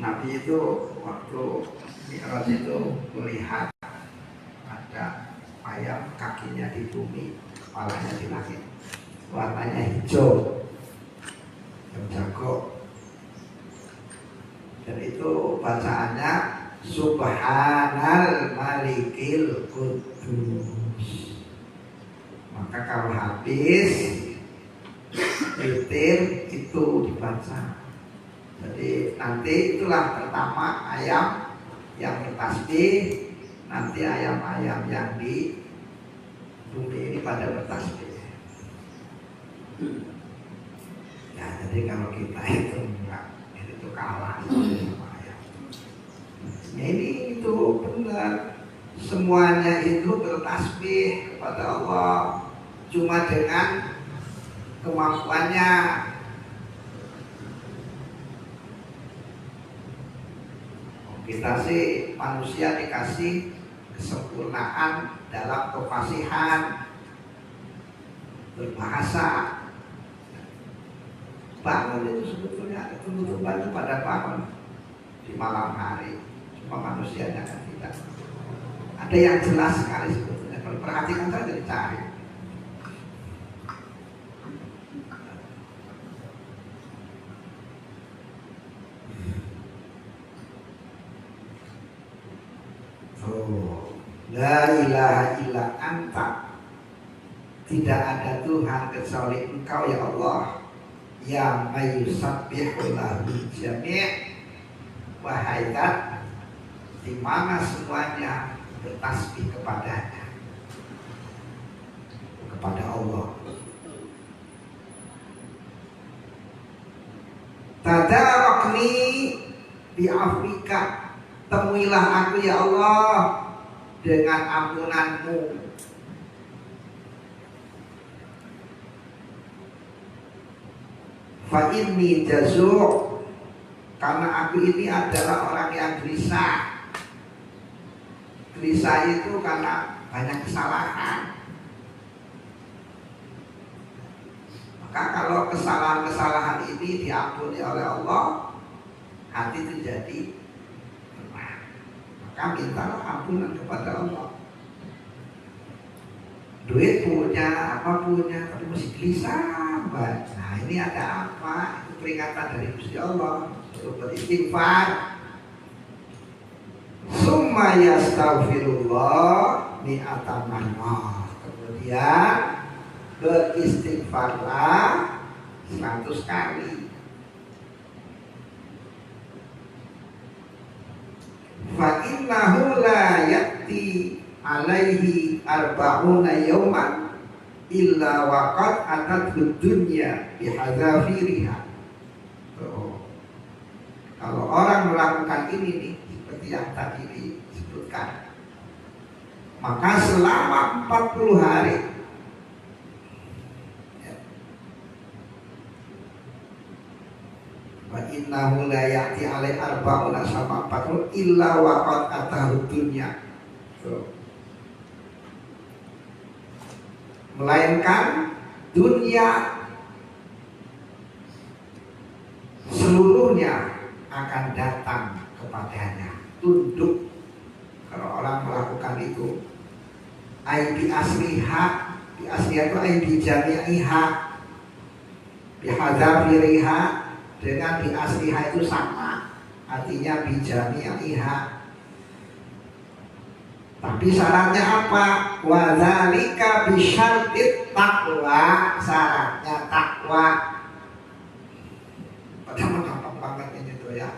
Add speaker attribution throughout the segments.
Speaker 1: Nabi itu waktu Mi'raj itu melihat ada ayam kakinya di bumi, kepalanya di langit, warnanya hijau yang jago. Dan itu bacaannya Subhanal Malikil Qudus. Maka kalau habis witir itu dibaca. Jadi nanti itulah pertama ayam yang bertasbih, nanti ayam-ayam yang di bumi ini pada bertasbih. Ya, jadi kalau kita itu enggak, itu kalah sama ayam. Ya ini itu benar. Semuanya itu bertasbih kepada Allah. Cuma dengan kemampuannya. Kita sih manusia dikasih kesempurnaan dalam kefasihan berbahasa. Bangun itu sebetulnya tumbuh-tumbuhan itu pada bangun di malam hari. Cuma manusianya kan tidak. Ada yang jelas sekali sebetulnya. Kalau perhatikan saja dicari. La ilaha illa anta, tidak ada Tuhan kecuali Engkau ya Allah, yang mayusabbihu lahu jami' wa haidat, di mana semuanya bertasbih kepadanya, kepada Allah. Tadarokni di Afrika, temuilah aku ya Allah dengan ampunanmu. Fa inni jazuk, karena aku ini adalah orang yang gelisah. Gelisah itu karena banyak kesalahan. Maka kalau kesalahan-kesalahan ini diampuni oleh Allah, hati itu jadi tenang. Maka mintalah ampunan kepada Allah. Duit punya, apa punya, tapi masih gelisah. Nah ini ada apa? Itu peringatan dari Gusti Allah. Suruh beristighfar. Summa yastaghfirullah mi'atan marrah. Kemudian beristighfarlah 100 kali. Fa innahu la ya'ti alaihi arba'una yawman illa waqad atat dunya bihadzafiriha. Kalau orang melakukan ini nih, seperti yang tadi disebutkan, maka selama 40 hari wa innahu la ya'ti alaihi arba'una sama 40 illa waqad atahu dunya, melainkan dunia seluruhnya akan datang kepadanya, tunduk. Kalau orang melakukan itu, bi asliha, bi asliha itu bi jami'iha, bi hadzafiriha, dengan bi asliha itu sama, artinya bi jami'iha. Tapi syaratnya apa? Wa dzalika bi syartit taqwa, syaratnya takwa. Padahal gampang banget ini tuh ya.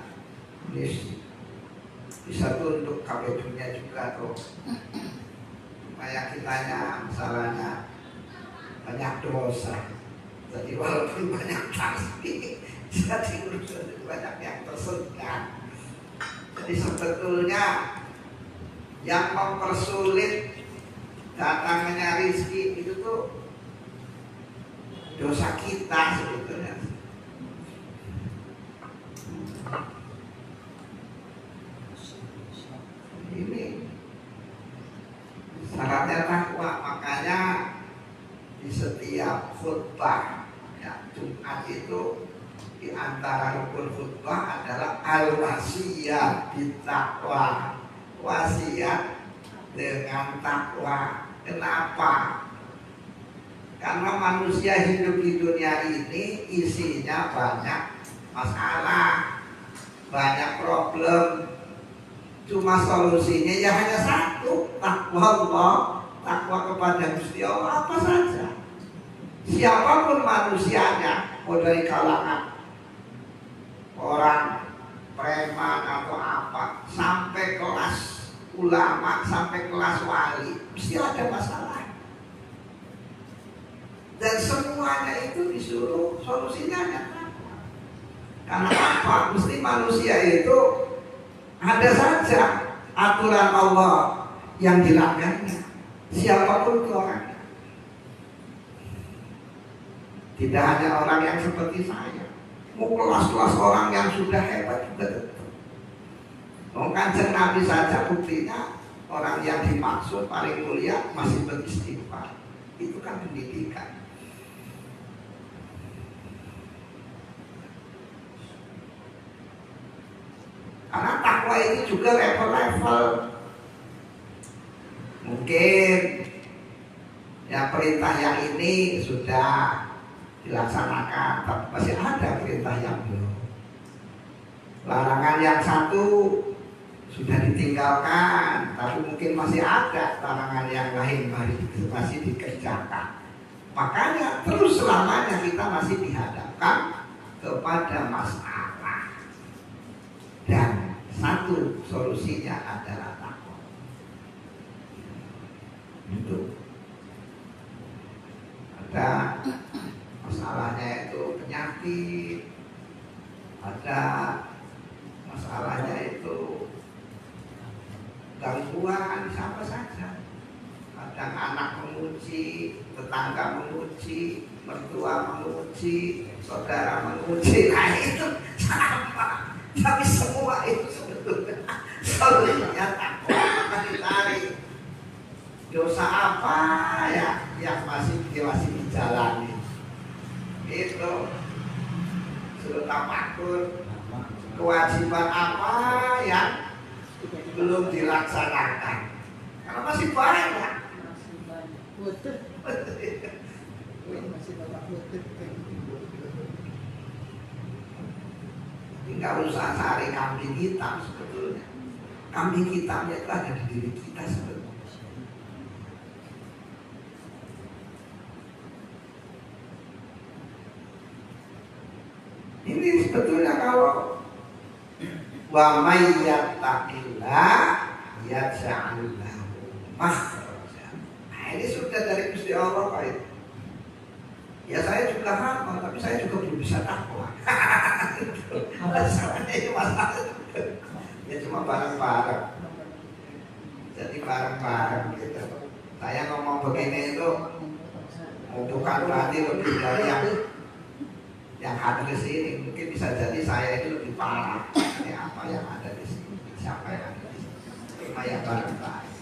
Speaker 1: Ini bisa tunduk KPP-nya juga tuh. Supaya kitanya masalahnya banyak dosa. Jadi walaupun banyak tasbih, jadi urusan banyak yang tersendat. Jadi sebetulnya yang mempersulit datangnya rezeki itu tuh dosa kita sebetulnya. Ini syaratnya takwa. Makanya di setiap khutbah ya, Jumat itu di antara rukun khutbah adalah al-wasiyah bittaqwa, wasiat dengan takwa. Kenapa? Karena manusia hidup di dunia ini isinya banyak masalah, banyak problem. Cuma solusinya ya hanya satu, takwa Allah, takwa kepada Gusti Allah, apa saja. Siapapun manusianya, mau dari kalangan orang preman atau apa, sampai kelas ulama, sampai kelas wali, mesti ada masalah. Dan semuanya itu disuruh solusinya hanya takwa. Karena apa? Mesti manusia itu ada saja aturan Allah yang dilanggarnya, siapapun itu orangnya. Tidak hanya orang yang seperti saya, mau kelas-kelas orang yang sudah hebat juga tetap. Kanjeng Nabi saja buktinya orang yang dimaksud paling mulia masih beristighfar. Itu kan pendidikan. Karena takwa ini juga level-level. Mungkin ya perintah yang ini sudah dilaksanakan, tapi masih ada perintah yang belum. Larangan yang satu sudah ditinggalkan, tapi mungkin masih ada larangan yang lain masih dikerjakan. Makanya terus selamanya kita masih dihadapkan kepada masalah. Dan satu solusinya adalah takwa. Itu ada masalahnya itu penyakit, ada masalahnya itu gangguan, siapa saja. Kadang anak memuji, tetangga memuji, mertua memuji, saudara memuji. Nah itu sama. Tapi semua itu sebetulnya solusinya takwa. Maka ditarik dosa apa ya yang masih dijalani. Itu suruh tafakur. Kewajiban apa yang belum dilaksanakan? Karena masih banyak. Nggak usah cari kambing hitam sebetulnya. Kambing hitamnya itu ada di diri kita sebetulnya. Ini sebetulnya kalau wa may yattaqillah yaj'al lahu makhraja. Nah, ini sudah dari Gusti Allah Pak. Ya saya juga hafal, tapi saya juga belum bisa takwa. Masalahnya itu masalah. Ya cuma bareng-bareng. Jadi bareng-bareng gitu. Saya ngomong begini itu bukan berarti lebih dari yang ada di sini. Mungkin bisa jadi saya itu lebih parah dari apa yang ada di sini. Siapa yang ada di sini? Cuma yang bareng-bareng.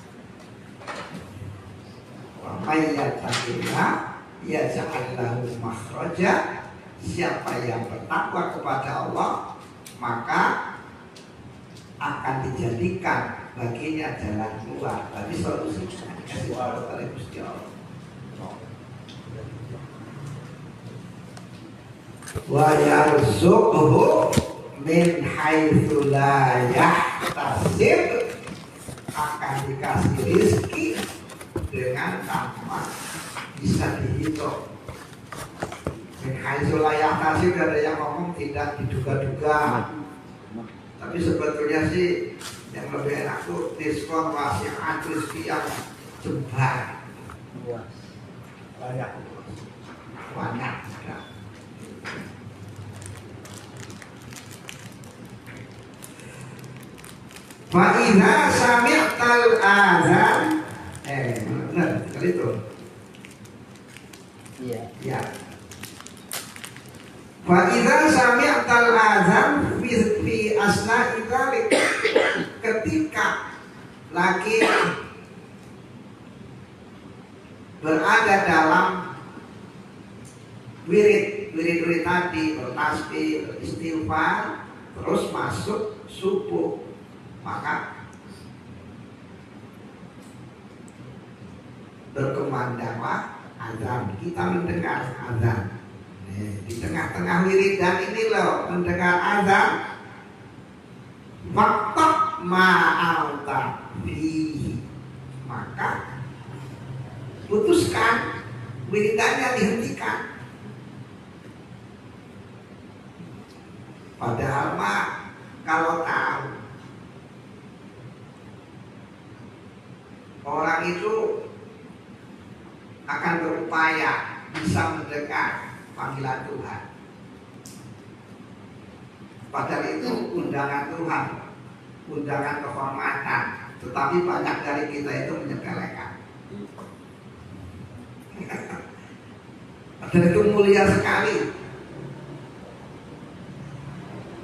Speaker 1: Wa may yattaqillah yaj'al lahu makhraja. Siapa yang bertakwa kepada Allah, maka akan dijadikan baginya jalan keluar. Tadi solusinya dikasih oleh Gusti Allah. Wa yarzuqhu min haitsu la yahtasib, akan dikasih rezeki dengan tanpa bisa dihitung. Min haitsu la yahtasib, ada yang ngomong tidak diduga-duga. Tapi sebetulnya sih yang lebih enak tuh diskon wasiat rezeki yang jembar. Banyak. Fa'idha sami'tal azan. Benar, kali itu. Iya. Ya. Fa'idha sami'tal azan fi asna'i dzalik. Ketika lagi berada dalam wirid tadi, bertasbih, beristighfar, terus masuk subuh, maka berkumandanglah azan. Kita mendengar azan. Di tengah-tengah wiridan ini loh mendengar azan. Waktu ma'alta fihi, maka putuskan wiridannya, dihentikan. Padahal mah kalau tahu orang itu akan berupaya bisa mendengar panggilan Tuhan, padahal itu undangan Tuhan, undangan kehormatan, tetapi banyak dari kita itu menyepelekan. Padahal itu mulia sekali.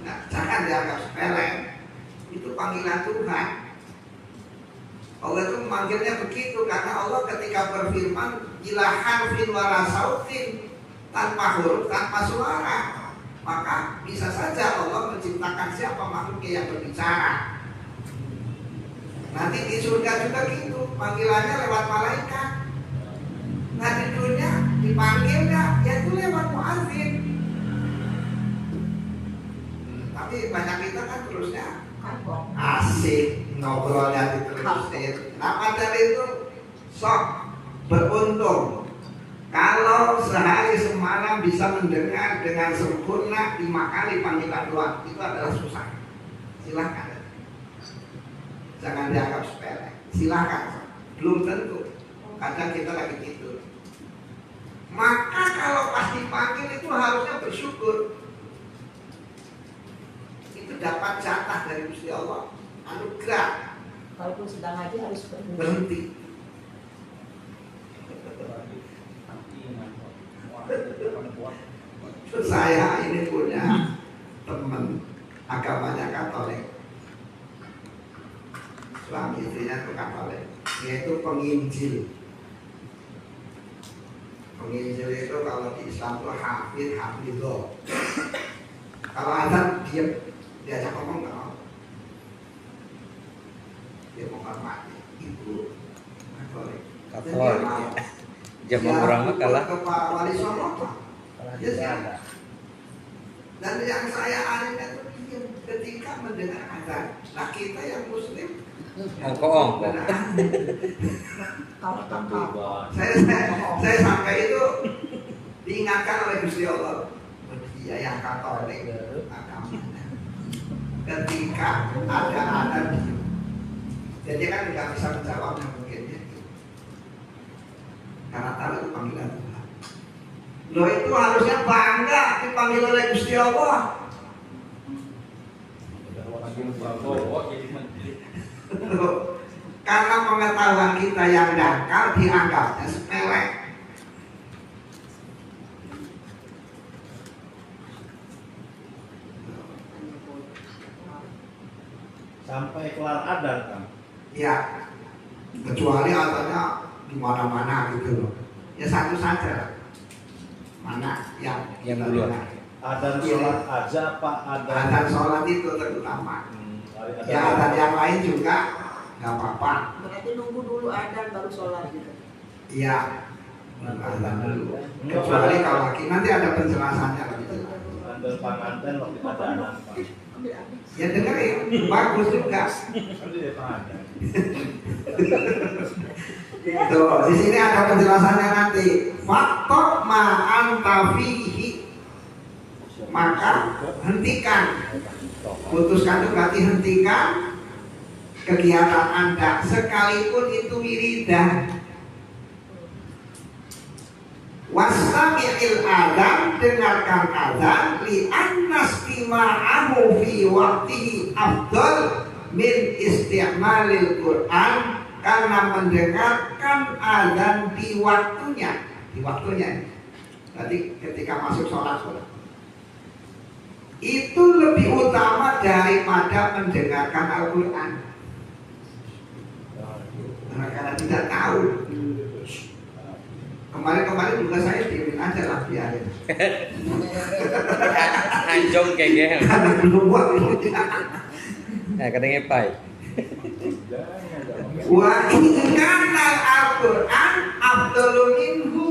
Speaker 1: Nah, jangan dianggap sepele. Itu panggilan Tuhan. Allah itu memanggilnya begitu karena Allah ketika berfirman ilahan fin wala sautin, tanpa huruf, tanpa suara, maka bisa saja Allah menciptakan siapa makhluknya yang berbicara. Nanti di surga juga gitu, panggilannya lewat malaikat. Nah di dunia dipanggil nggak? Ya itu lewat muadzin. Tapi banyak kita kan terusnya asik ngobrolnya diterusin. Nah padahal itu sok beruntung kalau sehari semalam bisa mendengar dengan sempurna 5 kali panggilan Tuhan. Itu adalah susah. Silahkan, jangan dianggap sepele. Silahkan, belum tentu. Kadang kita lagi tidur. Maka kalau pas dipanggil itu harusnya bersyukur. Itu dapat jatah dari Gusti Allah, anugerah.
Speaker 2: Walaupun sedang ngaji harus
Speaker 1: berhenti. Saya ini punya teman agamanya Katolik, suami istrinya itu Katolik, yaitu penginjil. Penginjil itu kalau di Islam itu hafidh. Kalau azan diam, diajak ngomong nggak mau. Dia mau hormati ibu Katolik.
Speaker 3: Jam orang kalah.
Speaker 1: Ke Pak Wali Songo ya, dan yang saya aneh itu diam ketika mendengar azan. Nah kita yang Muslim
Speaker 3: ongko.
Speaker 1: Saya sampai itu diingatkan oleh Gusti Allah. Dia yang Katolik agamanya. Ketika ada azan, jadi kan nggak bisa menjawabnya mungkin ya. Karena tahu itu panggilan Tuhan. Loh itu harusnya bangga dipanggil oleh Gusti Allah. Karena pengetahuan kita yang dangkal dianggapnya sepele.
Speaker 4: Sampai kelar adzan kan?
Speaker 1: Ya, kecuali adanya di mana-mana gitu loh. Ya satu saja. Mana yang
Speaker 3: duluan?
Speaker 4: Adzan sholat aja Pak,
Speaker 1: adzan sholat itu terutama. Ya adzan yang lain juga nggak apa-apa.
Speaker 2: Berarti nunggu dulu adzan baru sholat gitu.
Speaker 1: Iya, adzan dulu. Kecuali kalau nanti ada penjelasannya lebih jelas.
Speaker 4: Ambil panganten waktu adzan Pak.
Speaker 1: Ya dengerin, bagus juga. Tuh, di sini ada penjelasannya nanti. Faktor ma'anta fihi, maka hentikan. Putuskan itu berarti hentikan kegiatan Anda, sekalipun itu wiridan. Wastami'il adzan, dengarkan adzan, li annastima'ahu fi waqtihi afdal min isti'malil Quran, karena mendengarkan adzan di waktunya. Tadi ketika masuk sholat itu lebih utama daripada mendengarkan Al-Quran. Karena tidak tahu Kemarin juga saya diemin aja lah biarin.
Speaker 3: Anjong kayak
Speaker 1: Karena belum waktu.
Speaker 3: Nah, katanya pai.
Speaker 1: Wa inna al-Quran afdalu minhu,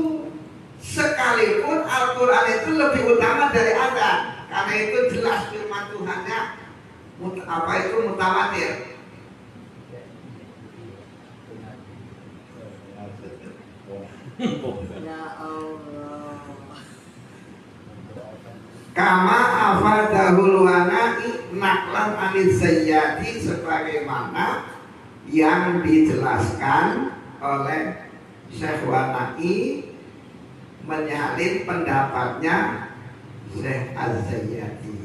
Speaker 1: sekalipun Al-Quran itu lebih utama dari azan, karena itu jelas firman Tuhannya apa itu mutawatir.
Speaker 2: Ya Allah.
Speaker 1: Kama afadahul wana'i naklan anil sayyadi, sebagaimana yang dijelaskan oleh Syekh Wana'i menyalin pendapatnya Syekh Az-Zayyadi.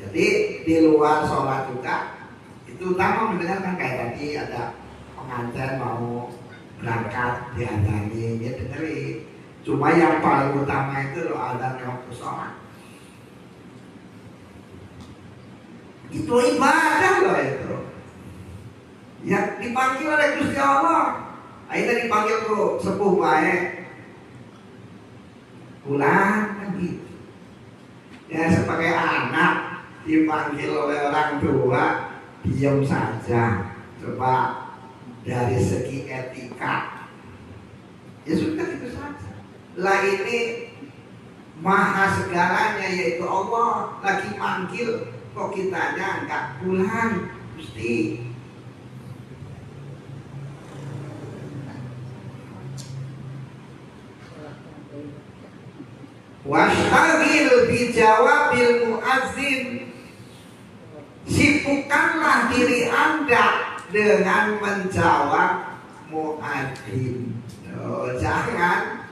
Speaker 1: Jadi di luar sholat juga itu utama mendengarkan, kayak tadi ada pengantin mau berangkat diadani, dia dengerin. Cuma yang paling utama itu loh adzan waktu sholat. Itu ibadah loh itu. Ya dipanggil oleh Gusti Allah. Akhirnya dipanggil tuh sepuh baik. Pulang kan gitu. Ya sebagai anak dipanggil oleh orang tua, diam saja. Coba dari segi etika, ya sudah itu saja. Lah ini maha segalanya, yaitu Allah lagi manggil, kok kitanya enggak pulang, mesti. Washtagil bijawabil muazzin, sibukkanlah diri Anda dengan menjawab muadzin. Jangan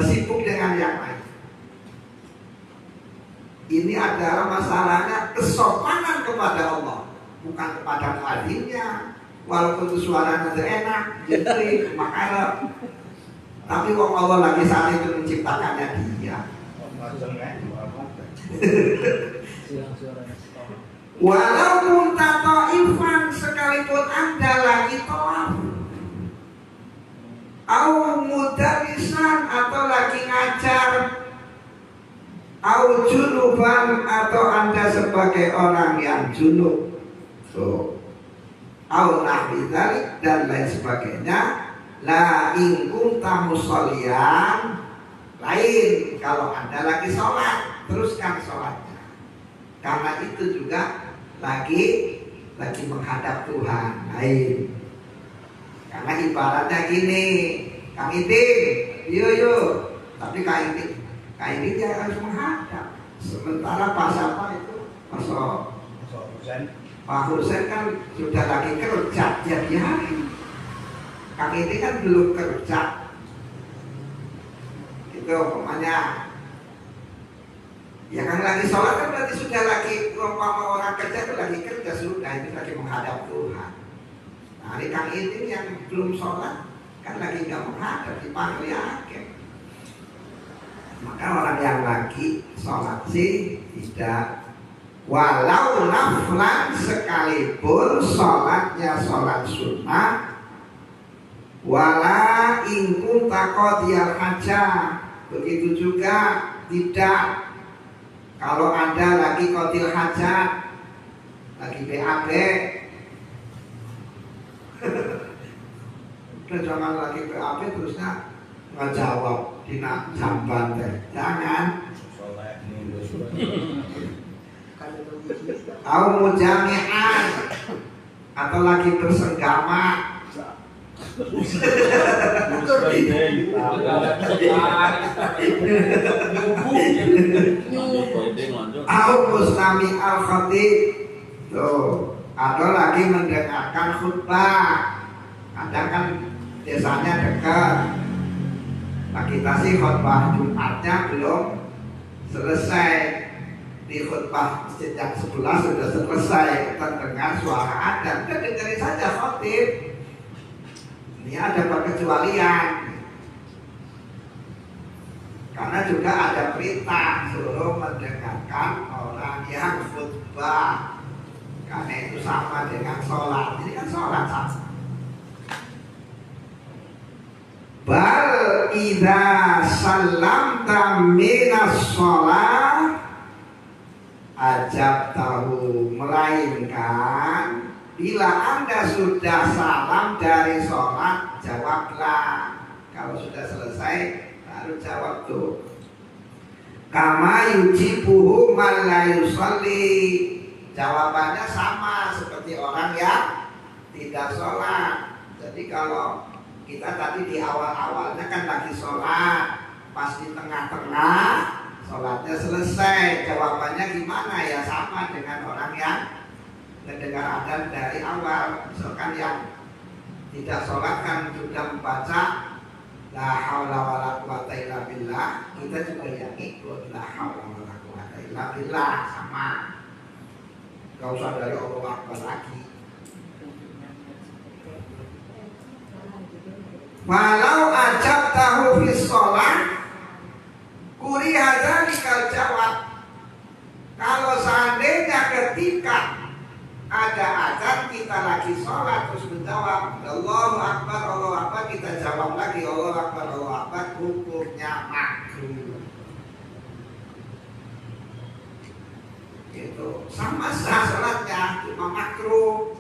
Speaker 1: sibuk dengan yang lain. Ini adalah masalahnya kesopanan kepada Allah, bukan kepada muadzinnya. Walaupun itu suaranya enak, jadi makanan. Tapi wong Allah lagi saat itu menciptakannya dia. Walaupun tatoifan, sekalipun Anda lagi tawaf, au mudarisan, atau lagi ngajar, au junuban, atau Anda sebagai orang yang junub, au nahwi dzalik, dan lain sebagainya. La in kunta musollian, lain kalau Anda lagi sholat, teruskan sholatnya, karena itu juga lagi menghadap Tuhan. Lain, karena ibaratnya gini, Kang Iting, yuk, tapi Kang Iting dia harus menghadap. Sementara Pak Sapa itu Pak Husen kan sudah lagi kerja tiap hari. Kang ini kan belum kerja, itu pokoknya. Ya kan lagi sholat kan berarti sudah lagi, umpama orang kerja itu lagi kerja, sudah itu lagi menghadap Tuhan. Nah ini Kang ini yang belum sholat kan lagi nggak menghadap, dipanggil yakin. Maka orang yang lagi sholat sih tidak, walau naflan, sekalipun sholatnya sholat sunnah. Wala ingkun takodiyal hajah, begitu juga tidak kalau Anda lagi kodil hajat, lagi BAB. Udah jangan lagi BAB terusnya nggak jawab, dina jamban deh, jangan. Au mujami'an, atau lagi bersenggama. Au mustami al-khatib, tuh atau lagi mendengarkan khutbah. Kadang kan desanya dekat, nah kita sih khutbah Jumatnya belum selesai, di khutbah masjid yang sebelah sudah selesai, kita dengar suara adzan, kita dengerin saja khatib. Ini ada perkecualian, karena juga ada perintah suruh mendengarkan orang yang khutbah, karena itu sama dengan sholat. Ini kan sholat sama. Bal idza sallamta minas shalah ajab tahu, melainkan bila Anda sudah salam dari sholat, jawablah. Kalau sudah selesai baru jawab tuh. Kama yujibuhu man la yusalli, jawabannya sama seperti orang yang tidak sholat. Jadi kalau kita tadi di awal-awalnya kan lagi sholat, pas di tengah-tengah sholatnya selesai, jawabannya gimana? Ya sama dengan orang yang mendengar adzan dari awal. Misalkan yang tidak sholat kan sudah membaca la haula wala quwata illa billah, kita juga yang ikut la haula wala quwata illa billah, sama. Gak usah dari Allah Akbar lagi. Walau ajab tahu fis sholat kuri hadzalikal jawab. Kalau seandainya ketika ada azan kita lagi sholat terus menjawab Allahu Akbar, kita jawab lagi Allahu Akbar, hukumnya makruh. Gitu. Sama sah sholatnya, cuma makruh.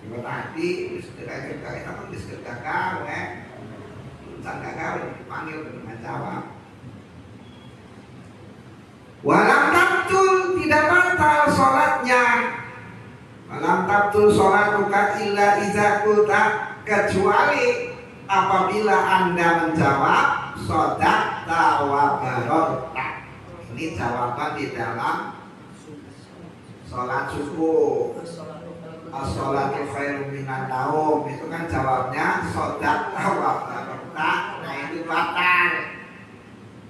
Speaker 1: Cuma tadi kita kan diskerja gawe, tanda gawe dipanggil dengan jawab. Walam tabtul, tidak batal sholatnya. Walam tabtul sholatuka illa iza qulta, kecuali apabila Anda menjawab shodaqta wa barorta. Ini jawaban di dalam sholat subuh. As-sholatu khairum minan naum, itu kan jawabnya shodaqta wa barorta. Nah itu batal.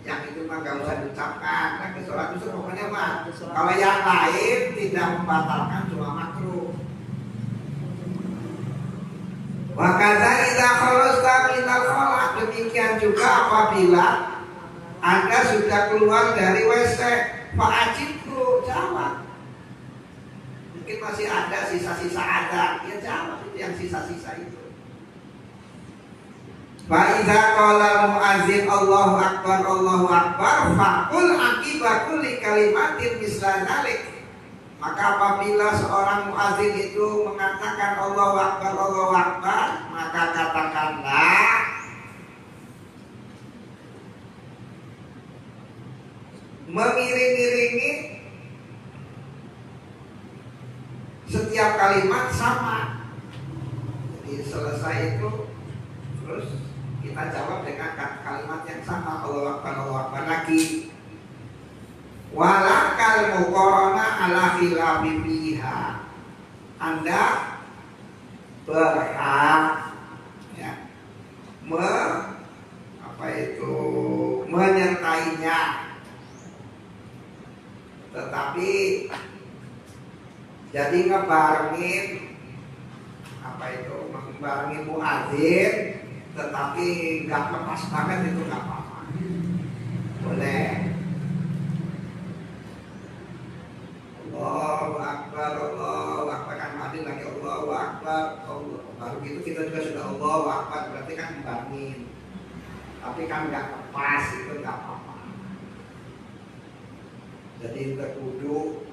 Speaker 1: Yang itu mah gak usah diucapkan. Lagi sholat itu pokoknya mah. Kalau yang lain tidak membatalkan, cuma makruh. Wa kadza idza kharajta minal khala, demikian juga apabila Anda sudah keluar dari WC, fa'ajibku, jawab. Mungkin masih ada sisa-sisa ada, ya jawab itu yang sisa-sisa itu. Fa'idha qala mu'adzin Allahu Akbar faqul akiba kulli kalimatin misla dzalik. Maka apabila seorang mu'adzin itu mengatakan Allahu Akbar, maka katakanlah mengiring-iringi setiap kalimat sama. Jadi selesai itu terus kita jawab dengan kalimat yang sama, Allahu Akbar lagi. Walakal muqarana ala khilafi fiha. Anda berhak ya, menyertainya. Tetapi jadi ngebarengin ngebarengin muadzin, tetapi nggak lepas banget itu nggak apa-apa, boleh. Allahu Akbar kan muadzin lagi Allahu Akbar, baru gitu kita juga sudah Allahu Akbar, berarti kan ngebarengin, tapi kan nggak lepas, itu nggak apa-apa. Jadi terkudu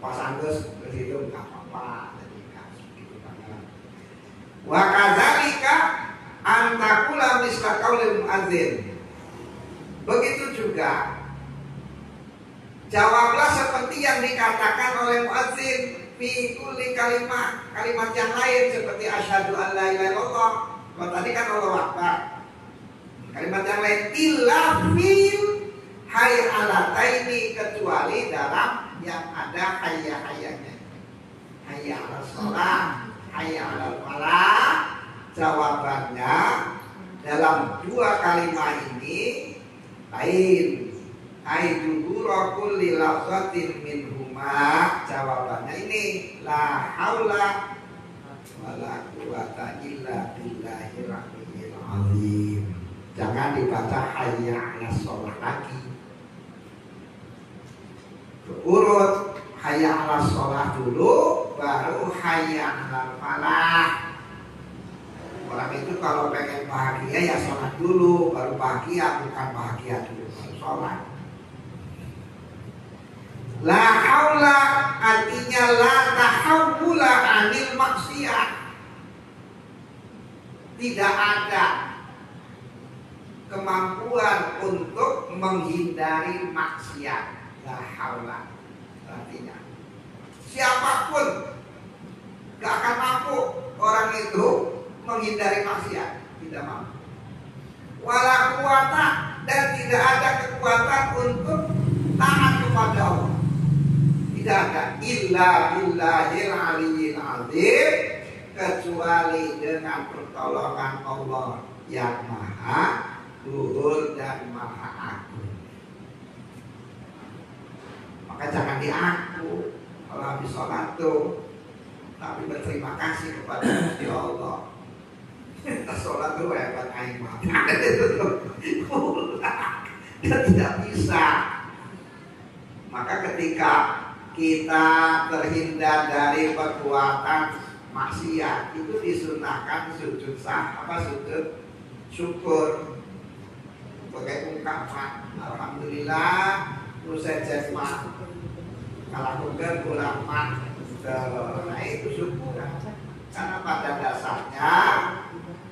Speaker 1: pas anggus ke situ nggak apa-apa, jadi nggak gitu banget. Wa kadzalika antakula misla qaulil muadzin. Begitu juga jawablah seperti yang dikatakan oleh muadzin fi kulli kalimat yang lain, seperti asyhadu an la ilaha illallah. Kalau tadi kan Allahu Akbar. Kalimat yang lain illa fil hayya alataini, kecuali dalam yang ada hayya-hayyanya. Hayya 'alas shalah, hayya 'alal falah. Jawabannya dalam dua kalimat ini lain. Aiduhura kulli lafzatin minhuma, jawabannya ini la haula wala quwata illa billahil aliyyil azim. Jangan dibaca hayya 'alas shalah lagi. Urut hayya 'alas shalah dulu, baru hayya 'alal falah. Orang itu itu kalau pengen bahagia ya sholat dulu, baru bahagia, bukan bahagia dulu baru sholat. La haula artinya la tahawula anil maksiat. Tidak ada kemampuan untuk menghindari maksiat. La haula artinya siapapun gak akan mampu orang itu menghindari maksiat, tidak mampu. Wala quwata, dan tidak ada kekuatan untuk taat kepada Allah. Tidak ada illa billahil aliyyil azim, kecuali dengan pertolongan Allah yang maha luhur dan maha agung. Maka jangan diaku kalau habis sholat tuh, tapi berterima kasih kepada Gusti Allah. Kita sholat tuh hebat aing mah. Dan tidak bisa. Maka ketika kita terhindar dari perbuatan maksiat, itu disunahkan sujud sujud syukur, sebagai ungkapan alhamdulillah rusejen mah kalakukeun ulama. Nah itu syukur. Karena pada dasarnya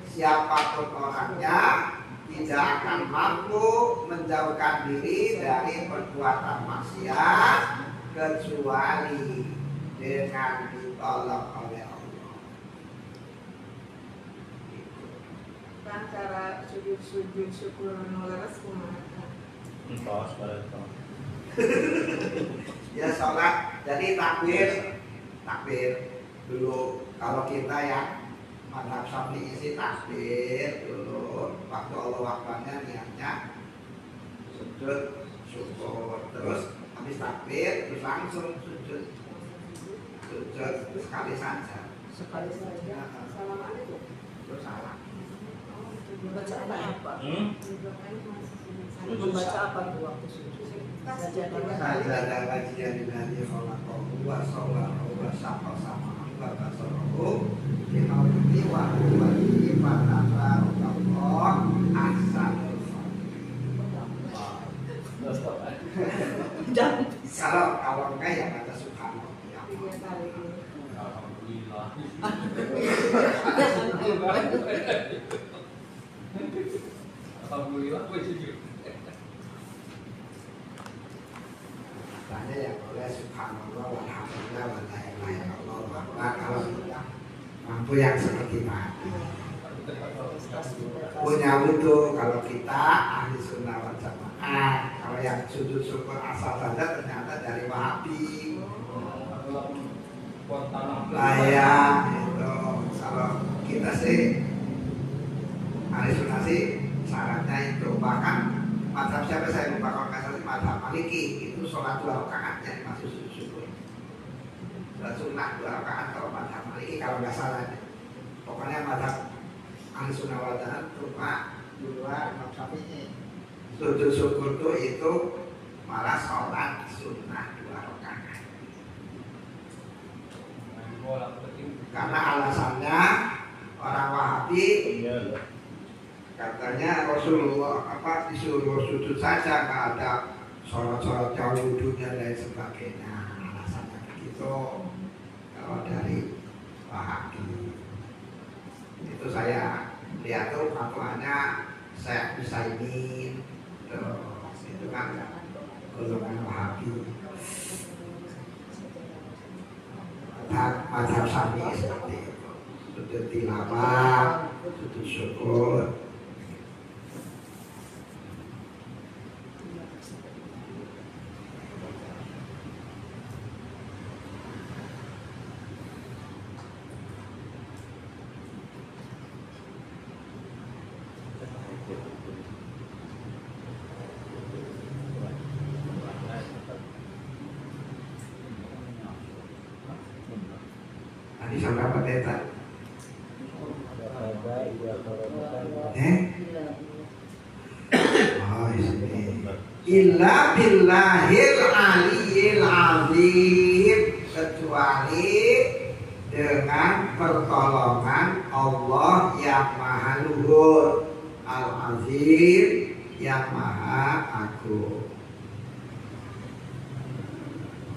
Speaker 1: siapapun orangnya tidak akan mampu menjauhkan diri dari perbuatan maksiat kecuali dengan ditolong oleh Allah.
Speaker 2: Kan cara sujud syukur nuleres kumaha?
Speaker 4: Entos pada itu.
Speaker 1: Ya sholat, jadi takbir dulu. Kalau kita yang mazhab Syafi'i isi takbir dulu, waktu Allah waktunya niatnya sujud syukur, terus habis takbir terus langsung sujud sekali saja.
Speaker 2: Sekali saja. Salam alaikum.
Speaker 1: Terus salam.
Speaker 2: Membaca apa?
Speaker 4: Sujud
Speaker 2: Membaca apa tuh waktu sujud?
Speaker 1: Sajadah kajian dari kholaqahu wa sawwahu wa saqasamahu wa basarahu bimawti wa huwati wa tabarakallah ahsanul khaliqin. Kalau enggak ya baca subhanallah.
Speaker 3: Alhamdulillah. Alhamdulillah gue jujur.
Speaker 1: Tanya ya boleh subhanallah walhamdulillah wa la ilaha illallah wa kalau sudah mampu yang seperti tadi. Punya wudhu kalau kita ahli sunnah wal jamaah. Kalau yang sujud syukur asal saja ternyata dari Wahabi. Layak itu kalau kita sih ahli sunnah sih syaratnya itu, bahkan mazhab siapa saya lupa, kalau nggak salah mazhab Maliki itu sholat 2 rakaat yang masuk sujud syukur. Sholat sunnah 2 rakaat kalau mazhab Maliki kalau nggak salah. Pokoknya mazhab ahli sunnah wal jamaah cuma 2 Imam Syafi'i. Sujud syukur itu malah sholat sunnah 2 rakaat. Karena alasannya orang Wahabi katanya Rasulullah disuruh sujud saja, nggak ada sholat-sholat jauh wudhu dan lain sebagainya. Alasannya begitu kalau dari Wahabi. Itu saya lihat tuh fatwanya Syekh Utsaimin itu kan golongan Wahabi. Mazhab Syafi'i seperti itu, sujud tilawah, sujud syukur. Tadi sampai apa teta? Oh ini illa billahil aliyyil azim, kecuali dengan pertolongan Allah yang maha luhur, Al-Azim yang maha agung.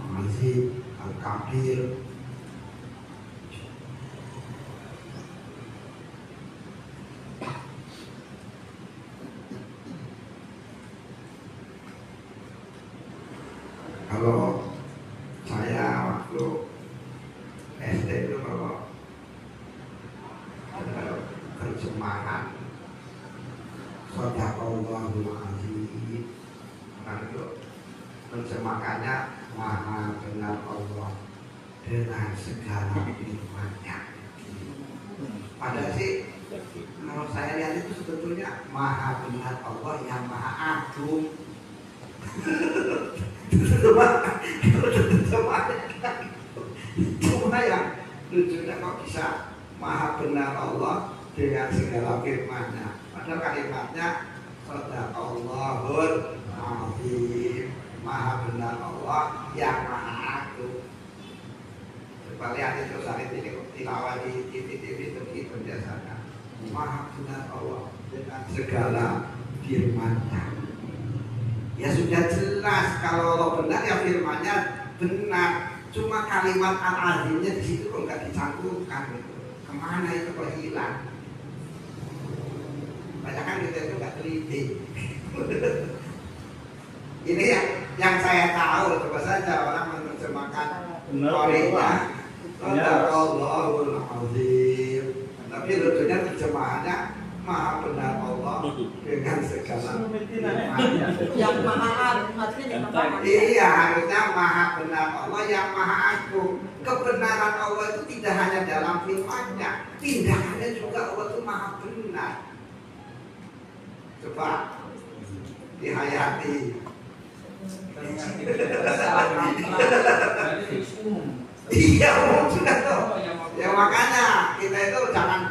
Speaker 1: Al-Azim, Al-Kabir. Kalau saya waktu SD itu kalau terjemahan Shadaqallahul Azim, kan itu terjemahannya maha benar Allah dengan segala firman-Nya. Padahal sih kalau saya lihat itu sebetulnya maha benar Allah yang maha agung. Cuma yang lucunya kok bisa maha benar Allah dengan segala firman-Nya. Padahal kalimatnya Shadaqallahul Azim, maha benar Allah yang maha agung. Coba lihat itu saat ini tilawah di TV-TV itu biasanya maha benar Allah dengan segala firman-Nya. Ya sudah jelas kalau Allah benar ya firman-Nya benar. Cuma kalimat al-azimnya di situ kok nggak dicantumkan gitu. Kemana itu kok hilang? Banyak kan kita itu nggak teliti. Ini yang saya tahu. Coba saja orang menerjemahkan Korea. Shadaqallahul Azim. Tapi lucunya terjemahannya maha benar Allah dengan segala firman-Nya.
Speaker 2: Yang maha artinya
Speaker 1: Iya, harusnya maha benar Allah yang maha agung. Kebenaran Allah itu tidak hanya dalam firman-Nya, tindakannya juga Allah itu maha benar. Coba dihayati. Iya, sudah tuh. Ya makanya kita itu jangan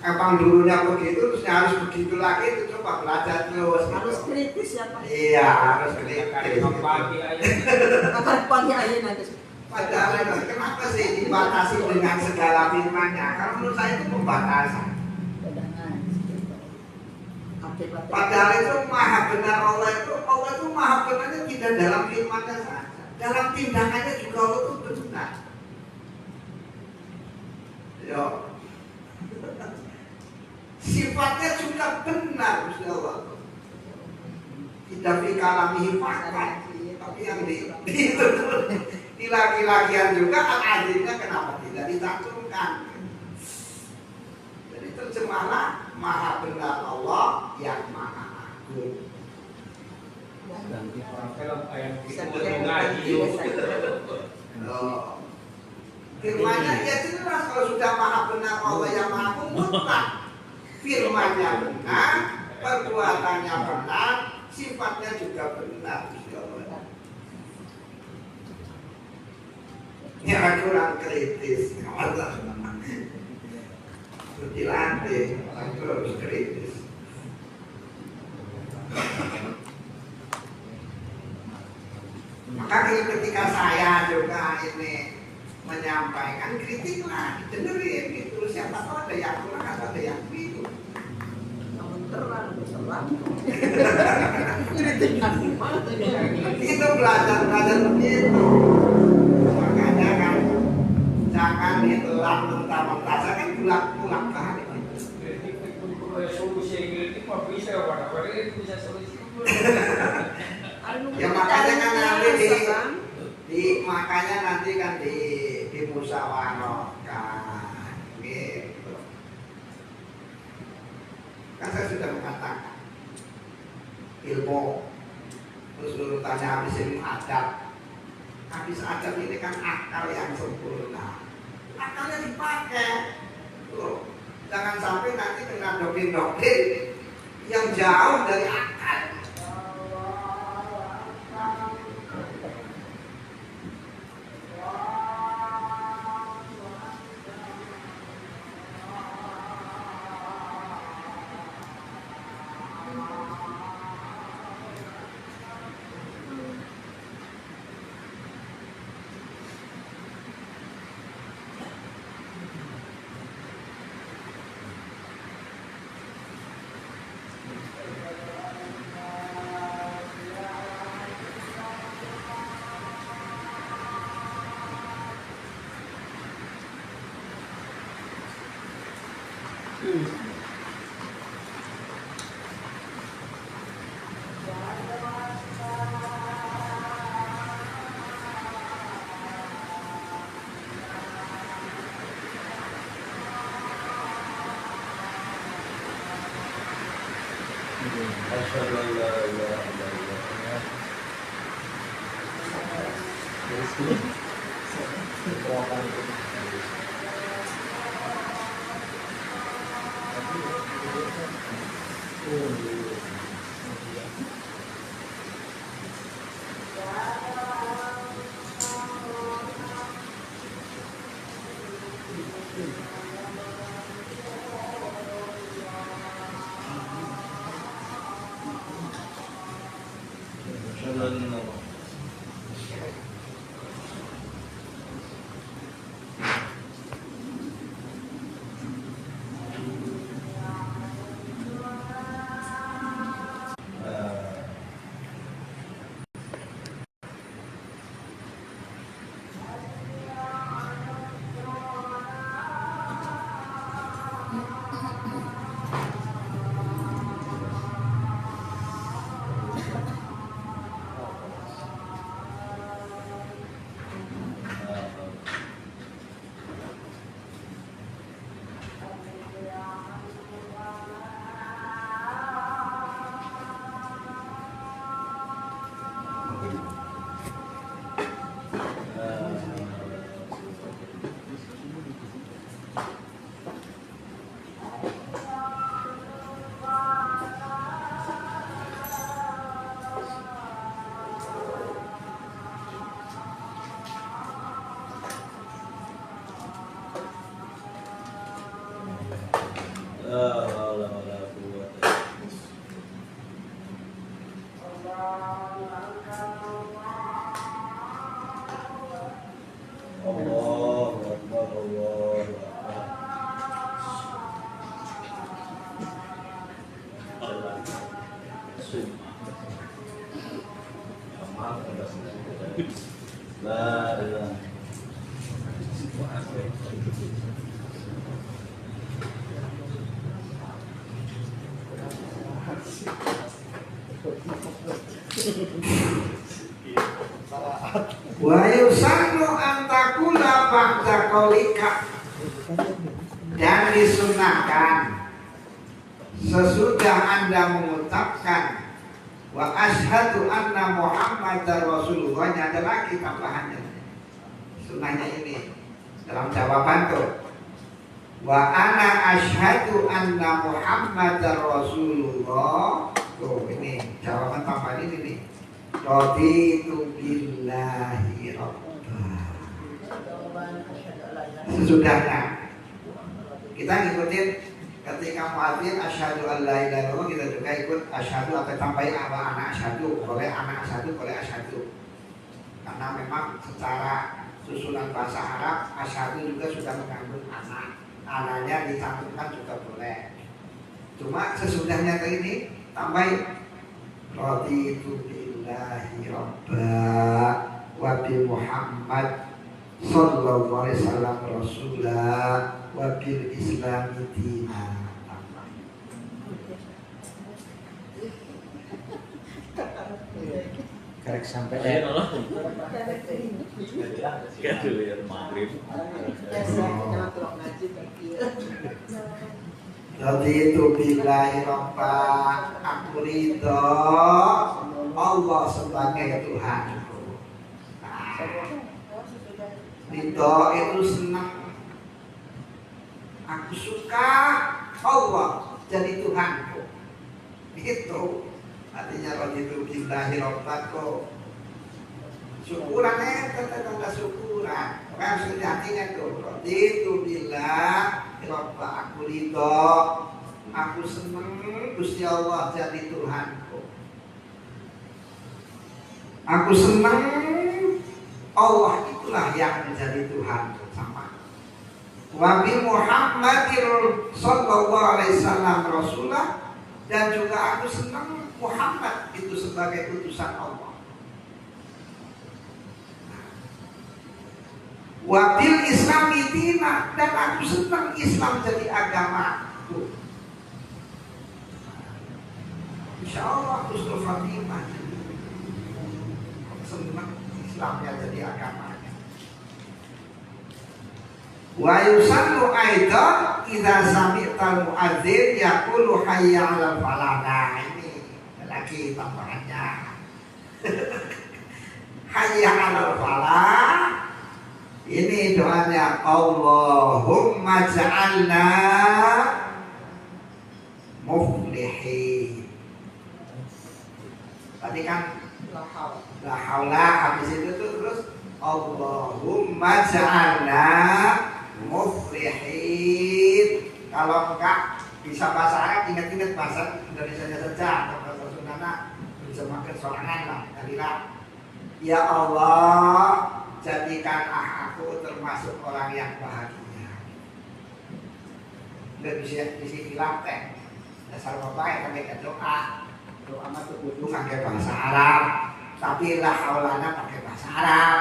Speaker 1: emang dulunya begitu terus harus begitu lagi, itu coba belajar terus.
Speaker 2: harus kritis ya Pak.
Speaker 1: Iya, harus kritis.
Speaker 2: Kapan pagi aja nanti.
Speaker 1: Padahal kenapa sih dibatasi dengan segala firman-Nya? Kalau menurut saya itu pembatasan. Padahal itu maha benar Allah itu maha benarnya tidak dalam firman-Nya saja, dalam tindakannya juga Allah itu benar. Yo, sifatnya juga benar Gusti Allah. Tidak fikalamihi fakat, tapi yang di laki-lakian juga al-azimnya kenapa tidak dicantumkan? Jadi terjemahlah maha benar Allah yang maha agung. Firman-Nya ya jelas, kalau sudah maha benar Allah yang maha agung mutlak. Firman-Nya benar, perbuatannya benar, sifatnya juga benar. Ya kurang kritis, dilatih, orang itu harus kritis. Maka ketika saya juga ini menyampaikan kritiklah, dengerin gitu. Siapa tahu ada yang kurang atau ada yang bingung. Itu belajar begitu. Makanya kan jangan ditelan mentah-mentah. Saya kan pulang kali. Ya makanya kan nanti makanya nanti kan di musyawarahkan gitu. Kan saya sudah mengatakan ilmu terus urutannya habis ilmu adab. Habis adab ini kan akal yang sempurna. Akalnya dipakai. Tuh, jangan sampai nanti kena doktrin-doktrin yang jauh dari akal.
Speaker 4: Asyhadu an la ilaha illallah. Asyhadu anna la haula wala quwwata Allahu akbar Allahu akbar. La ilaha
Speaker 1: Wa yusannu an taqula ba'da qaulika, dan disunahkan sesudah Anda mengucapkan wa asyhadu anna Muhammadar Rasulullah, ada lagi tambahannya. Sunahnya ini dalam jawaban tuh. Wa ana asyhadu anna Muhammadar Rasulullah. Tuh ini jawaban tambahan ini nih. Raditu billahi rabba. Sesudahnya kita ngikutin ketika muadzin asyhadu an la ilaha illallah, kita juga ikut asyhadu atau tambahin apa anak asyhadu, boleh anak asyhadu, boleh asyhadu. Karena memang secara susunan bahasa Arab asyhadu juga sudah mengandung anak. Anaknya dicantumkan juga boleh. Cuma sesudahnya ke ini tambahin raditu billahi rabba wa bi Muhammad sallallahu alaihi wasallam rasulah wa bil islami dina.
Speaker 3: Karek sampai
Speaker 4: Ayo nolong. Ya dulu ya maghrib.
Speaker 1: Jadi itu billahi rabba, aku ridho Allah sebagai Tuhanku. Nah, ridho itu senang, aku suka Allah jadi Tuhanku. Itu artinya raditu billahi rabbaku. Syukuran tanda syukuran. Kan sudah artinya tuh raditu billahi rabba, aku ridho, aku senang Gusti Allah jadi Tuhanku. Aku senang Allah itulah yang menjadi Tuhanku. Sama. Wa bi Muhammadir sallallahu alaihi wasallam rasulah, dan juga aku senang Muhammad itu sebagai utusan Allah. Wabil Islami dina, dan aku senang Islam jadi agama. Insya Allah husnul khatimah. Senang Islamnya jadi agamanya. Wa yusallu aidan idza sami'tal muadzin yaqulu hayya 'alal falah. Nah, ini lagi tambahannya. Hayya 'alal falah. Ini doanya Allahumma ja'alna muflihin. Tadi kan la haula, habis itu tuh terus Allahumma ja'alna muflihin. Kalau enggak bisa bahasa Arab, ingat-ingat bahasa Indonesia saja atau bahasa Sunda, bisa makan sorangan lah. Kalilah, ya Allah, jadikan aku termasuk orang yang bahagia. Nggak bisa bilang teh. Dasar bapak yang kami doa mah tuh kudu pakai bahasa Arab, tapi la haulana pakai bahasa Arab.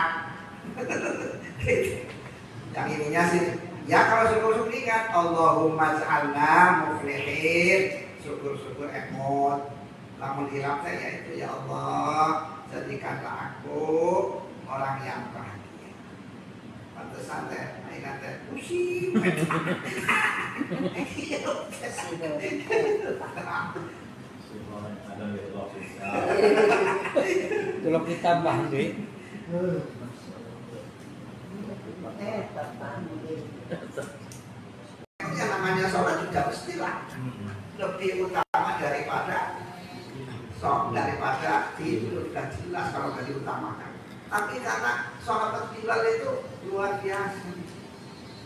Speaker 1: Yang ininya sih, ya kalau syukur-syukur ingat Allahumma ja'alna muflihin, syukur-syukur emot. Lamun hilaf teh yaitu ya Allah, jadikanlah aku orang yang bahagia. Pantesan teh, mainan teh pusing.
Speaker 3: Kalau kita tambah deh.
Speaker 1: Yang namanya sholat juga mestilah lebih utama daripada tidur, dan jelas kalau nggak diutamakan. Tapi karena sholat Bilal itu luar biasa,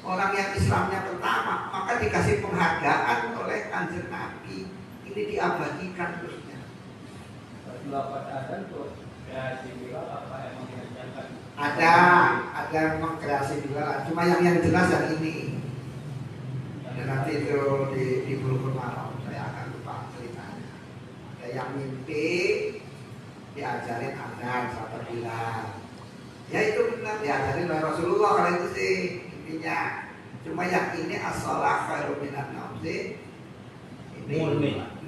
Speaker 1: orang yang Islamnya pertama, maka dikasih penghargaan oleh Kanjeng Nabi. Ini diabadikan terusnya. Ada memang kreasi Bilal, cuma yang jelas yang ini. Dan nanti itu di Bulughul Maram saya akan lupa ceritanya. Ada yang mimpi diajarin adzan sahabat Bilal. Ya itu benar diajarin oleh Rasulullah kalau itu sih intinya. Cuma yang ini as-shalah khairum minan naum sih. Ini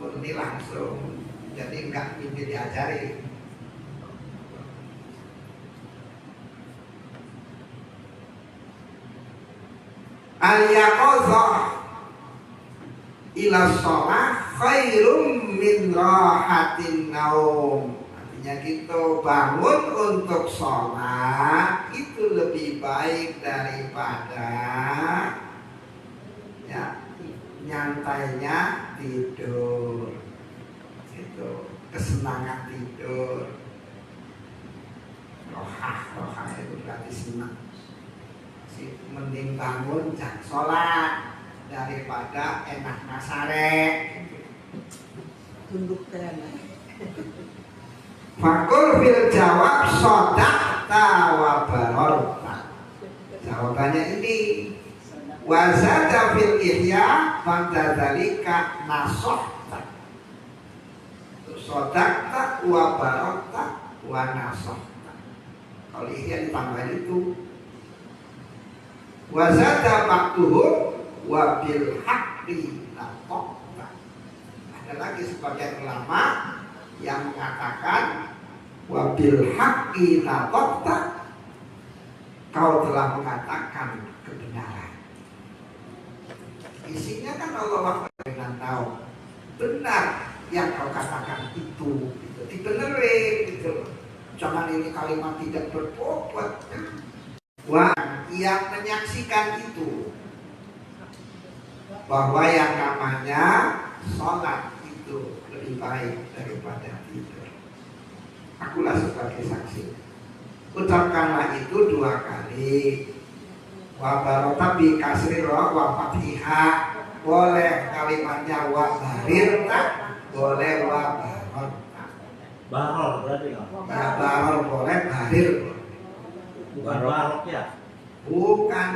Speaker 1: murni langsung. Jadi enggak mimpi diajari. Al-yaqadzah ila shalah khairum min rahatin naum. Artinya gitu, bangun untuk sholat itu lebih baik daripada ya nyantainya tidur. Itu kesenangan tidur. Rohah itu berarti senang. Mending bangun jam sholat daripada enak nasare.
Speaker 2: Tunduk tena.
Speaker 1: Fakul fil jawab sodakta wa barorta. Jawabannya ini wazada fil ihya fantadzalika nasohta. Sodakta wa barorta wa nasohta. Kalau ihya ditambah itu wazada maktuhum wa bil haqqi naqta. Ada lagi sebagian ulama yang mengatakan wa bil haqqi naqta, kau telah mengatakan kebenaran. Isinya kan Allah dengan tahu benar yang kau katakan itu dibenerin gitu. Jangan ini kalimat tidak berbobot. Wah, yang menyaksikan itu bahwa yang namanya sholat itu lebih baik daripada tidur. Akulah sebagai saksi. Ucapkanlah itu 2 kali. Wa barota bi kasri ra wa fathihah. Boleh kalimatnya wa barirta, boleh wa barota.
Speaker 4: Baror berarti kan?
Speaker 1: Ya baror boleh, barir boleh.
Speaker 4: Bukan barok ya?
Speaker 1: Bukan.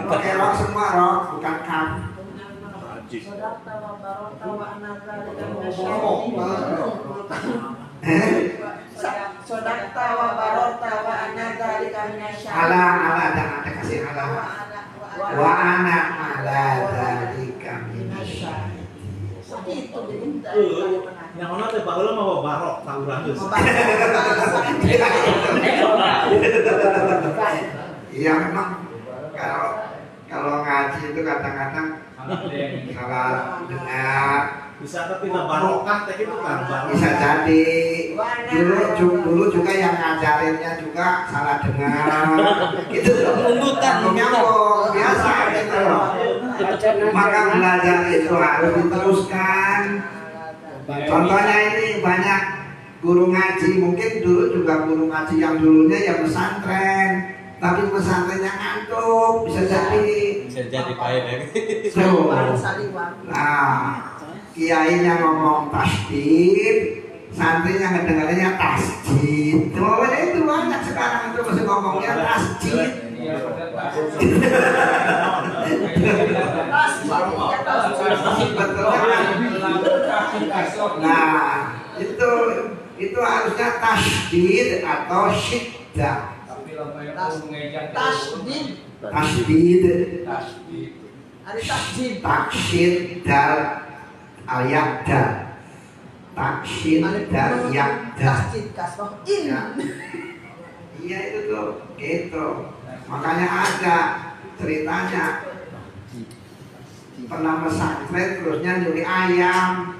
Speaker 1: Pakai rok semua rok, bukan kam.
Speaker 2: Sodakta wa barokta wa anadzalika Sodakta wa barokta wa anadzalika minasyaitan.
Speaker 1: Ala ada kasih ala. Wa ana ala dzalika minasyaitan.
Speaker 2: seperti itu jadi
Speaker 4: Yang mana teh baheula mah barok tawuran geus.
Speaker 1: Iya memang kalau ngaji itu kadang-kadang salah dengar,
Speaker 4: Bisa tapi tidak barokah teh gitu kan.
Speaker 1: bisa jadi dulu juga yang ngajarinnya juga salah dengar, gitu nyambung biasa gitu loh. Maka belajar itu harus diteruskan. Contohnya ini banyak guru ngaji, mungkin dulu juga guru ngaji yang dulunya ya pesantren, tapi pesantrennya ngantuk, bisa jadi
Speaker 3: pahit ya.
Speaker 1: so, nah kiainya ngomong tasdid, santrinya ngedengarnya tasjid. Pokoknya itu banyak sekarang itu masih ngomongnya tasjid. Nah, itu harusnya tasdid atau syiddah. Tasdid, taksyid dal al-yakda, taksyid dal yakda. Ya. Iya itu tuh, gitu. Makanya ada ceritanya pernah pesantren terusnya nyuri ayam.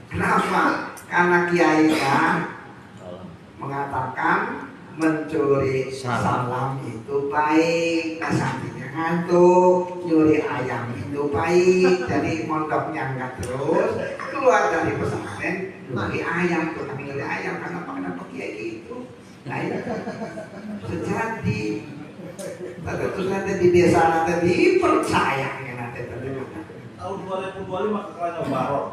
Speaker 1: Kenapa? Karena kiainya mengatakan mencuri salam itu baik, santrinya ngantuk, nyuri ayam itu baik. Jadi mondoknya enggak terus keluar dari pesantren nyuri ayam, tukang nyuri ayam karena kenapa kiai gitu. Nah itu sejati. Terus nanti di desa nanti dipercaya nanti terdengar.
Speaker 4: Tahun 2025 mah kekerana barok.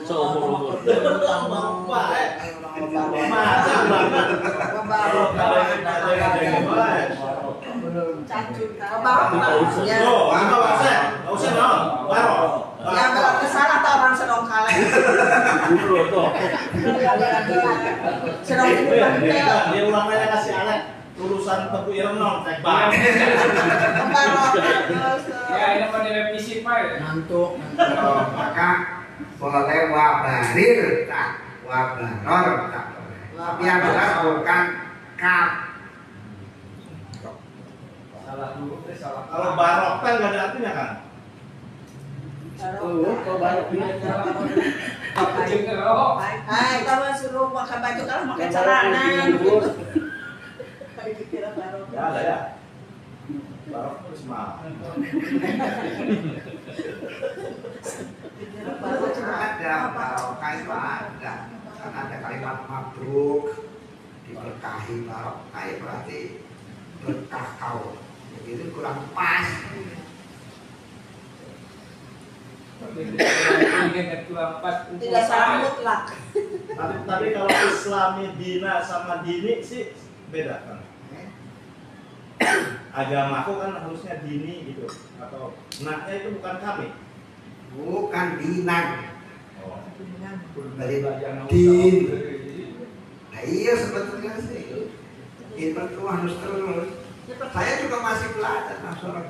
Speaker 3: Seumur-umur.
Speaker 4: Tambah baik. Masa banget. Barok baik.
Speaker 2: Ya berarti salah tak orang sedang kalah. Sedang
Speaker 4: Dia ulangannya kasih alat urusan tebu ireng non tek bang.
Speaker 5: Ya ini pada revisi pak.
Speaker 2: Ngantuk.
Speaker 1: Maka boleh wabarir tak wabaror tak boleh. Tapi yang jelas bukan kaf.
Speaker 5: Salah dulu, salah.
Speaker 4: Kalau barok kan nggak ada artinya kan?
Speaker 2: Kalau barok
Speaker 5: Apa juga oh.
Speaker 2: Hai, kamu suruh pakai baju kalau pakai celana.
Speaker 4: Ya ada ya. Barok terus mah.
Speaker 1: Ada barokah itu ada. Karena ada kalimat mabruk diberkahi barokah berarti berkah kau. Itu kurang pas.
Speaker 2: Tidak salah mutlak.
Speaker 4: Tapi kalau Islami dina sama dini sih beda kan? Agamaku kan harusnya dini gitu atau naknya itu bukan kami.
Speaker 1: Bukan dinan.
Speaker 4: Oh.
Speaker 1: Dari din. Nah iya sebetulnya sih. Itu harus terus. Saya juga masih belajar nasional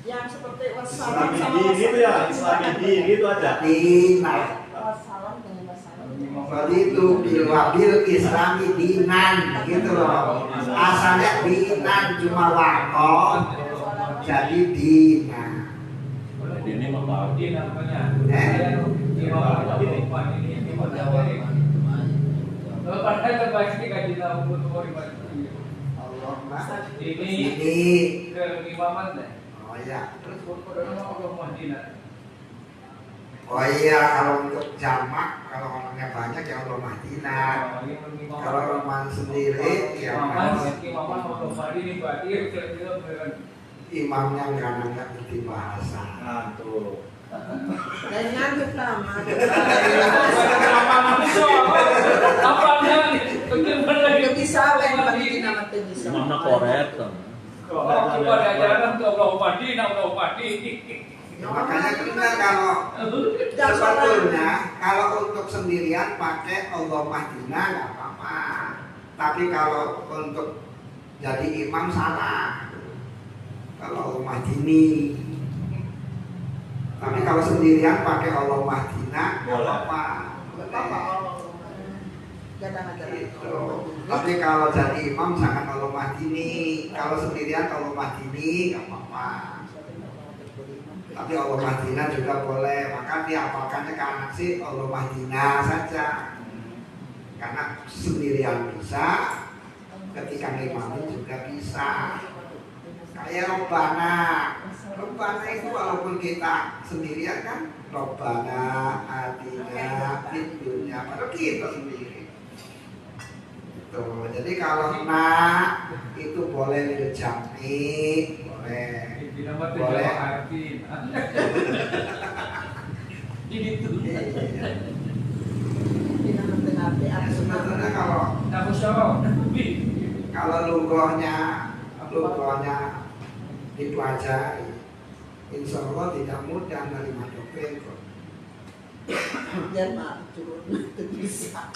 Speaker 2: Yang seperti
Speaker 4: Islami
Speaker 2: wassalam
Speaker 4: dini itu ya, Islami dini itu aja.
Speaker 1: dinan.
Speaker 2: wassalam dengan wassalam.
Speaker 1: Berarti itu bilwabil islami dinan gitu loh. Asalnya dinan cuma wakon jadi dinan.
Speaker 3: Ini mah baru.
Speaker 5: Ini namanya. Padahal terbaik ini kaji tahu untuk ini ke imaman deh.
Speaker 1: Oh iya.
Speaker 5: Terus nama Allah Madinah.
Speaker 1: Oh iya, kalau untuk jamak, kalau orangnya banyak ya Allah Madinah. Kalau roman sendiri ya
Speaker 5: Imaman Allah Madinah berarti kira-kira beneran.
Speaker 1: imamnya nggak ngerti bahasa.
Speaker 4: Nah tuh.
Speaker 2: Dan ngantuk lama. Tidak bisa, yang bagi nama tidak bisa.
Speaker 3: Mana korek kan?
Speaker 5: Kalau kita ada ajaran untuk Allah Madinah.
Speaker 1: Ya, makanya benar kalau sebetulnya kalau untuk sendirian pakai Allah Madinah nggak apa-apa. Tapi kalau untuk jadi imam salah. kalau Allahumma dini. Tapi kalau sendirian pakai Allahumma dina nggak apa-apa. Gitu. Tapi kalau jadi imam jangan Allahumma dini. Kalau sendirian Allahumma dini nggak apa-apa. Tapi Allahumma dina juga boleh. Maka dihafalkannya ke anak sih Allahumma dina saja. Karena sendirian bisa, ketika ngimamin juga bisa. Kayak Robbana. Robbana itu walaupun kita sendirian kan Robbana atina fid dunya, padahal kita sendiri. Tuh, jadi kalau nak itu boleh dijami, boleh. Boleh. Sebetulnya kalau lugohnya dipelajari, insya Allah tidak mudah menerima dopen kok.
Speaker 2: Biar maaf turun itu bisa.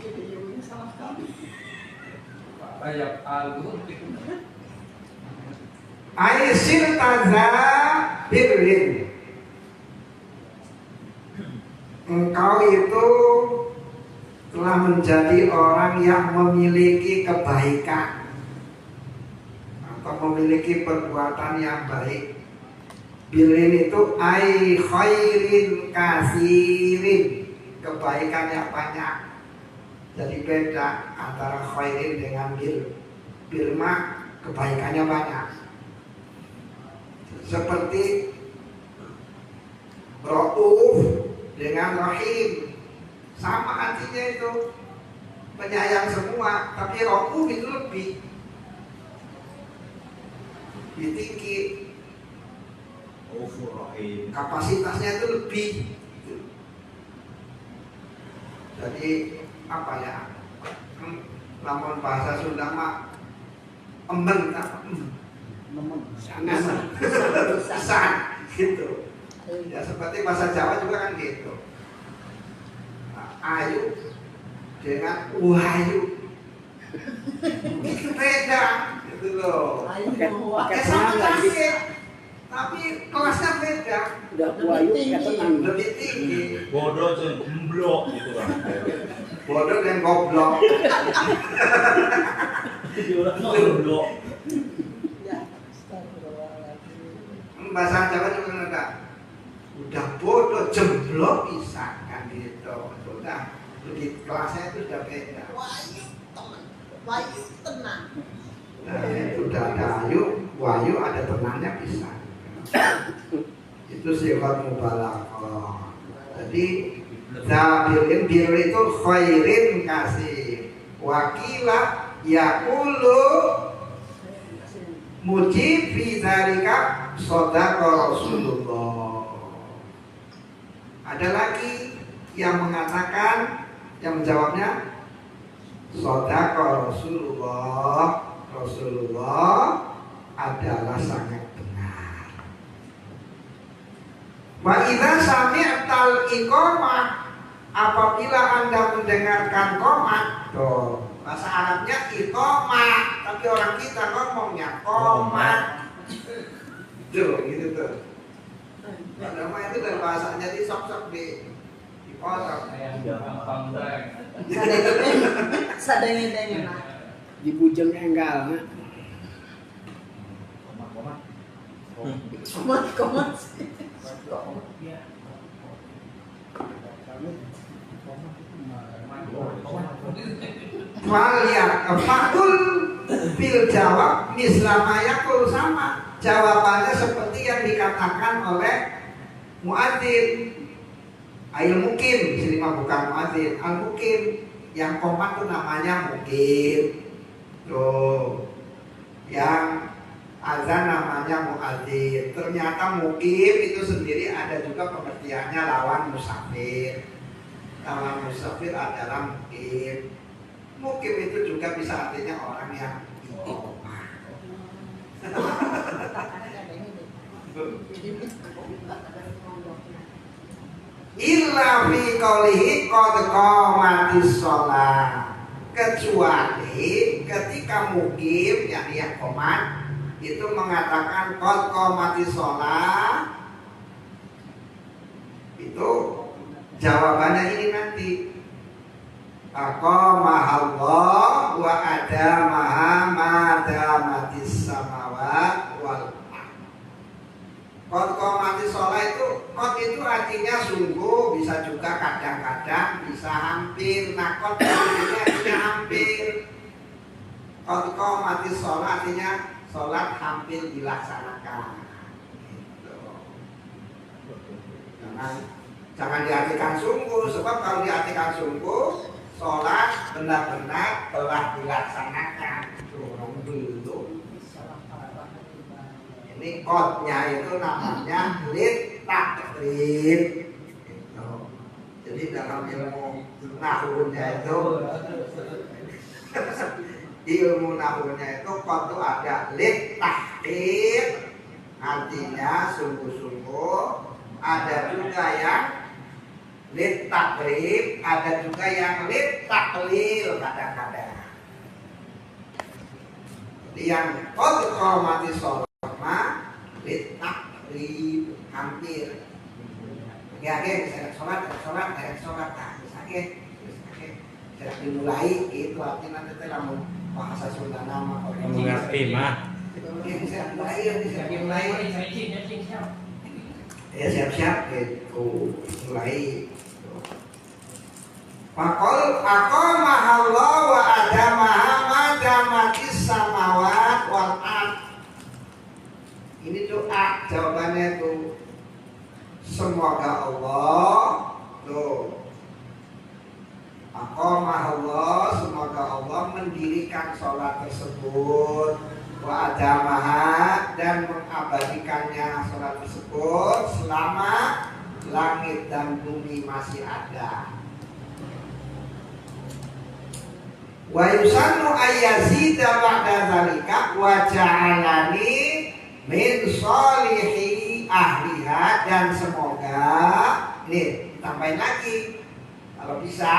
Speaker 2: Ini salah kami.
Speaker 5: Ayat alur
Speaker 1: Aisyir taza birrin. Engkau itu telah menjadi orang yang memiliki kebaikan atau memiliki perbuatan yang baik. Birrin itu ai khairin kasirin, kebaikan yang banyak. Jadi beda antara khairin dengan bir. Bir mah kebaikannya banyak. Seperti Rauf dengan Rahim, sama artinya itu, penyayang semua. Tapi Rauf itu lebih tinggi, kapasitasnya itu lebih. Jadi apa ya? Lamun bahasa Sunda mah emben apa? Pisan gitu. Ya seperti bahasa Jawa juga kan gitu. Ayu dengan wahyu. Itu beda gitu loh. Pakai sama kasih, tapi kelasnya beda.
Speaker 6: Udah wahyu
Speaker 1: Lebih tinggi.
Speaker 4: Bodoh dan gemblok gitu kan.
Speaker 1: Bodoh dan goblok.
Speaker 4: Gemblok.
Speaker 1: Bahasa Jawa juga ada. Udah bodoh jemblok bisa kan gitu. Udah lebih kelasnya itu udah beda.
Speaker 2: Wahyu tenang.
Speaker 1: Nah, itu udah ada wahyu ada tenangnya bisa. Itu sifat mubalaghah. Jadi zabirin bir itu khairin kasih. Wakila yaqulu mujib fi dzalika shadaqa Rasulullah. Ada lagi yang mengatakan, yang menjawabnya shadaqa Rasulullah. Rasulullah adalah sangat benar. Wa idza sami'tal iqamah, apabila Anda mendengarkan qomat, tuh bahasa Arabnya iqamah, tapi orang kita ngomongnya qomat. Tuh, gitu tuh. Nama itu dari bahasanya di sok-sok dipotong.
Speaker 5: gampang banget.
Speaker 2: Sadenge-denge nah.
Speaker 6: di bujeng enggal nah.
Speaker 2: Komat.
Speaker 1: Fakul bil jawab mislamaya kul, sama jawabannya seperti yang dikatakan oleh muadzin. Ail mukim, sini mah bukan muadzin, al mukim. Yang komat tuh namanya mukim. Tuh, yang azan namanya muadzin. Ternyata mukim itu sendiri ada juga pengertiannya lawan musafir. Lawan musafir adalah mukim. Mukim itu juga bisa artinya orang yang istiqomah. Illa fi qoulihi qad qamatis shalah. kecuali ketika mukim yang komat itu mengatakan qad qamati shalah, itu jawabannya ini nanti aqamahallah wa adamaha madamatis samawat wal ardh. Qad qamati shalah itu artinya sungguh, bisa juga kadang-kadang, bisa hampir. Nah, qad itu artinya hampir. Qad qamati shalah artinya sholat hampir dilaksanakan. Gitu. Jangan diartikan sungguh, sebab kalau diartikan sungguh, sholat benar-benar telah dilaksanakan. Belum. Ini kodnya itu namanya littakrib. Gitu. Jadi dalam ilmu nahwunya itu ilmu nahwunya itu qad itu ada littakrib, artinya sungguh-sungguh. Ada juga yang littakrib, ada juga yang littaklil kadang-kadang. Jadi yang qad qamati shalah littakrib, hampir. Oke, sholat, saya dimulai itu artinya nanti telah bahasa Sunda nama orang
Speaker 7: mengerti mah.
Speaker 1: Saya mulai. Ya siap-siap gitu, mulai. Maqal aqamahallah wa adamaha madamatis samawat wal ardh. Ini doa, jawabannya tuh semoga Allah tuh aqamahallah, semoga Allah mendirikan sholat tersebut, wa adamaha, dan mengabadikannya sholat tersebut selama langit dan bumi masih ada. Wa yusannu ayyazida ba'da zalika wa ja'alani min sholihi ahliha, dan semoga ini tambahin lagi kalau bisa